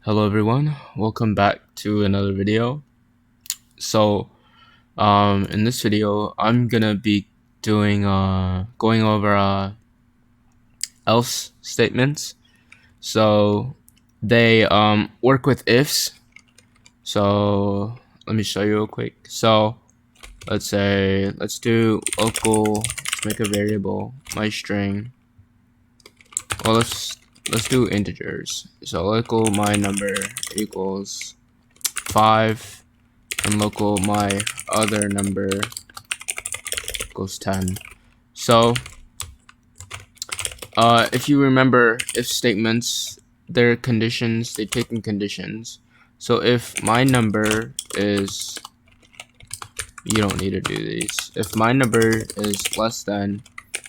Hello everyone, welcome back to another video. In this video I'm gonna be doing going over else statements. So they work with ifs. So let me show you real quick. So let's do local, let's make a variable, my string. Well, let's do integers. So local my number equals 5 and local my other number equals 10. So if you remember if statements, they're conditions, they take in conditions. So if my number is, you don't need to do these. If my number is less than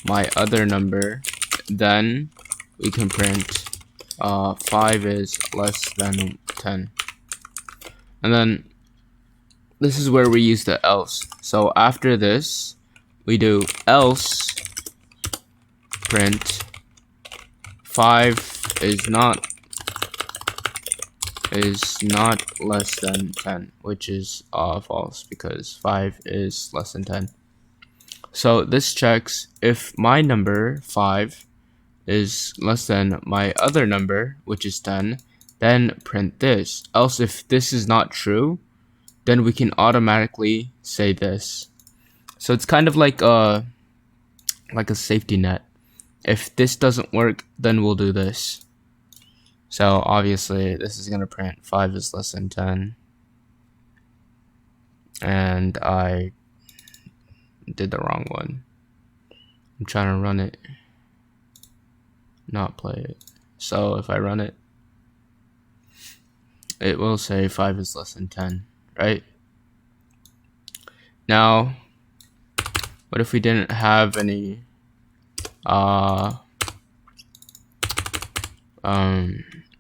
my other number, then we can print 5 is less than 10. And then this is where we use the else. So after this, we do else print 5 is not less than 10, which is false because 5 is less than 10. So this checks if my number 5 is less than my other number, which is 10, then print this. Else if this is not true, then we can automatically say this. So it's kind of like a safety net. If this doesn't work, then we'll do this. So obviously this is gonna print 5 is less than 10. And I did the wrong one. I'm trying to run it, not play it. So if I run it, it will say 5 is less than 10, right? Now, what if we didn't have any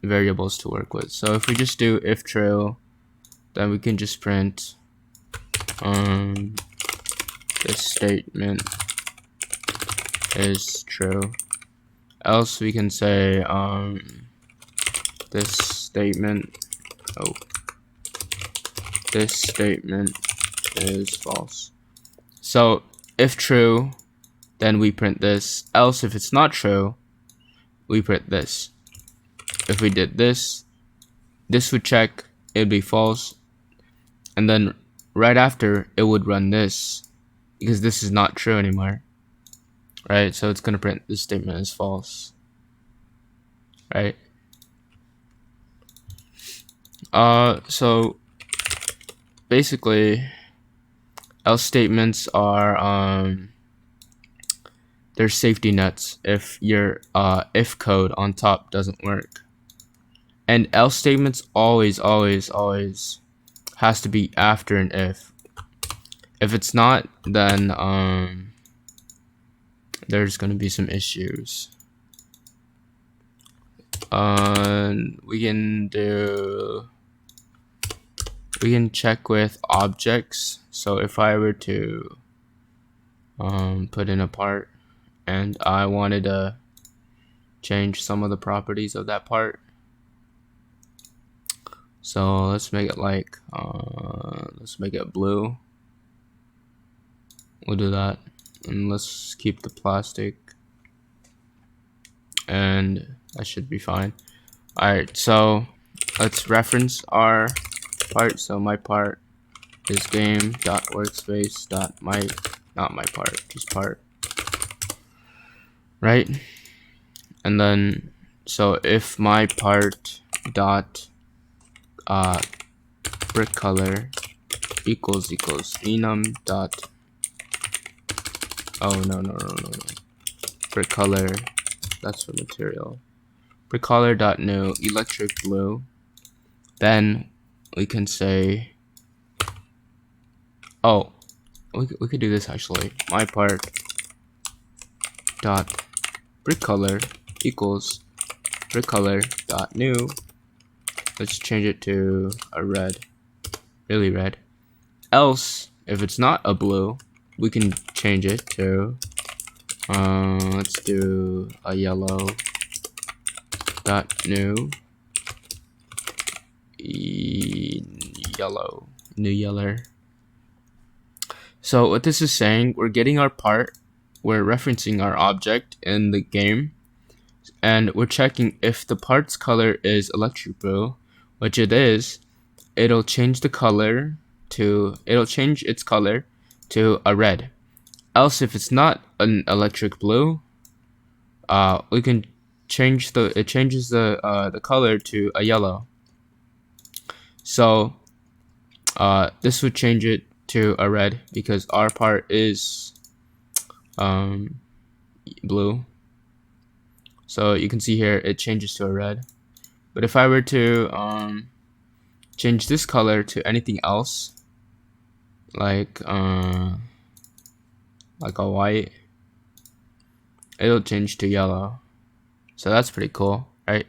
variables to work with? So if we just do if true, then we can just print this statement is true. Else we can say this statement is false. So if true, then we print this. Else if it's not true, we print this. If we did this, this would check, it would be false, and then right after it would run this because this is not true anymore, right? So it's gonna print this statement is false, right? So basically else statements are they're safety nets if your if code on top doesn't work. And else statements always has to be after an if. If it's not, then there's gonna be some issues. We can check with objects. So if I were to put in a part and I wanted to change some of the properties of that part, so let's make it like let's make it blue. We'll do that, and let's keep the plastic, and that should be fine. Alright, so let's reference our part. So my part is game.workspace.my, not my part, just part, right? And then so if my part dot brick color equals enum dot, no, brick color, that's for material, brick color dot new electric blue, then we can say, we could do this actually. My part dot brick color equals brick color dot new. Let's change it to a red, really red. Else if it's not a blue, we can change it to let's do a yellow dot new yellow, new yellow. So what this is saying, we're getting our part, we're referencing our object in the game, and we're checking if the part's color is electric blue, which it is. It'll change its color to a red. Else, if it's not an electric blue, we can change it changes the color to a yellow. So this would change it to a red because our part is blue. So you can see here it changes to a red. But if I were to change this color to anything else, like a white, it'll change to yellow. So that's pretty cool, right?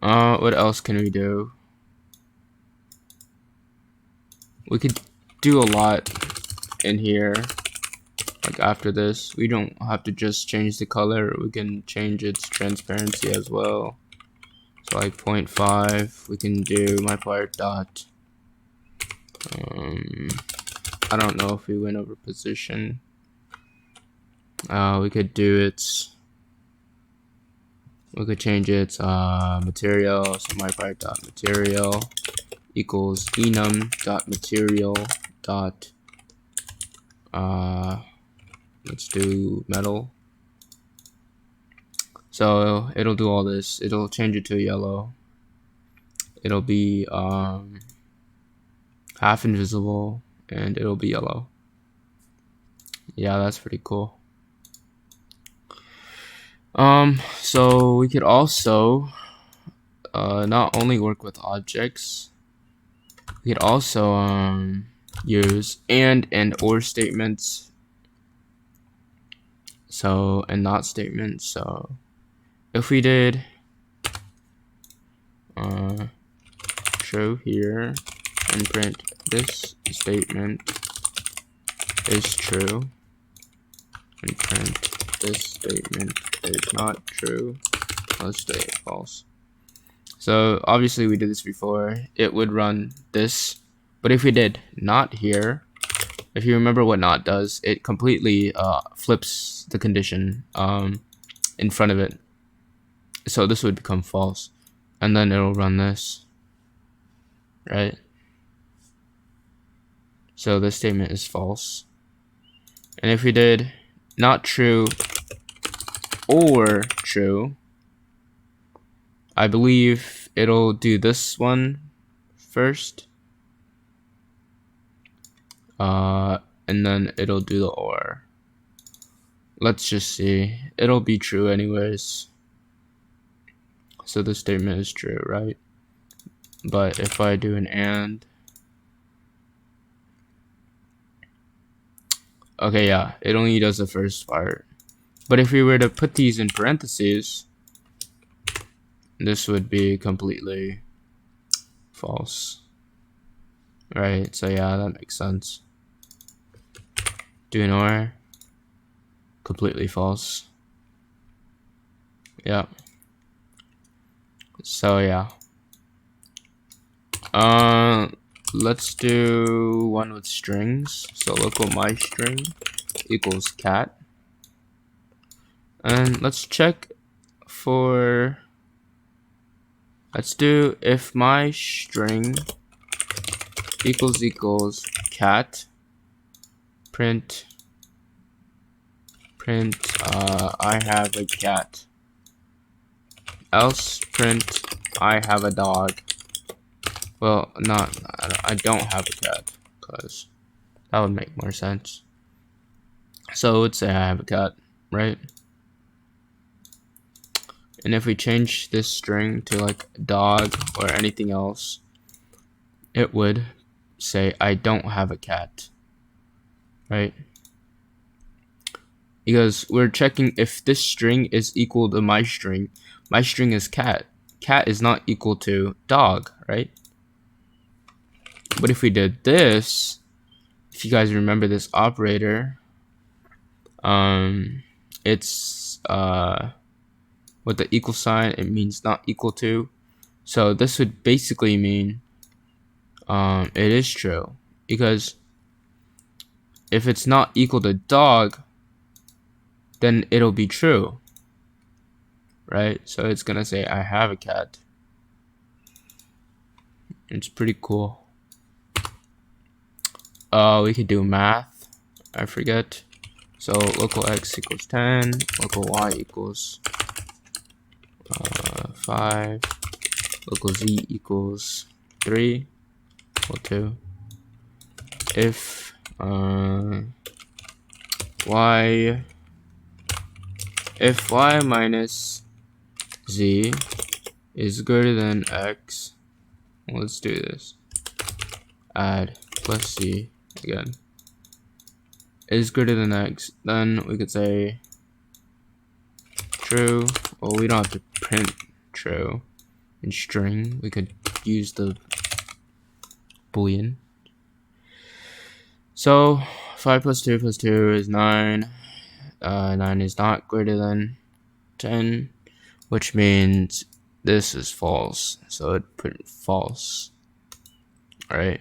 What else can we do? We could do a lot in here. Like after this, we don't have to just change the color, we can change its transparency as well. So like 0.5, we can do my part dot. I don't know if we went over position. We could change its material. So my part dot material equals enum dot material dot let's do metal. So it'll do all this. It'll change it to yellow. It'll be half invisible and it'll be yellow. Yeah, that's pretty cool. So we could also not only work with objects, we could also use and or statements, so and not statements. So if we did true here and print this statement is true and print this statement is not true, let's say false. So obviously we did this before, it would run this, but if we did not here, if you remember what not does, it completely flips the condition in front of it. So this would become false, and then it'll run this, right? So this statement is false. And if we did not true or true, I believe it'll do this one first, and then it'll do the or. Let's just see. It'll be true anyways. So this statement is true, right? But if I do an and, okay, yeah, it only does the first part. But if we were to put these in parentheses, this would be completely false, right? So yeah, that makes sense. Do an or, completely false. Yeah. So yeah. Let's do one with strings. So local my string equals cat. And let's check for, let's do if my string equals cat, print I have a cat, else print I have a dog. Well, I don't have a cat, because that would make more sense. So let's say I have a cat, right? And if we change this string to like dog or anything else, it would say I don't have a cat, right? Because we're checking if this string is equal to my string. My string is cat. Cat is not equal to dog, right? But if we did this, if you guys remember this operator, it's with the equal sign, it means not equal to. So this would basically mean it is true, because if it's not equal to dog, then it'll be true, right? So it's gonna say I have a cat. It's pretty cool. We could do math. I forget. So local x equals 10, local y equals 5, local z equals 3, or 2. If y minus z is greater than x, let's do this. Add plus z again. Is greater than x, then we could say true. Well, we don't have to print true in string. We could use the boolean. So 5 plus 2 plus 2 is 9. 9 is not greater than 10, which means this is false. So it print false. Alright.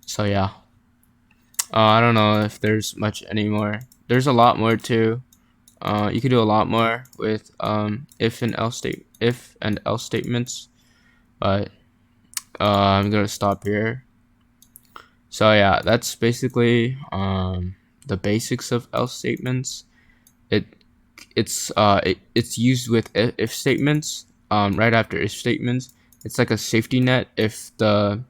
So yeah. I don't know if there's much anymore. There's a lot more too. You could do a lot more with if and else statements, but I'm gonna stop here. So yeah, that's basically the basics of else statements. It's used with if statements. Right after if statements, it's like a safety net. If the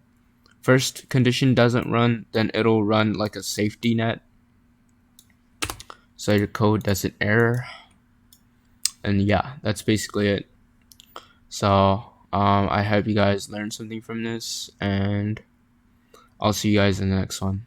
first condition doesn't run, then it'll run like a safety net, so your code doesn't error. And yeah, that's basically it. So I hope you guys learned something from this, and I'll see you guys in the next one.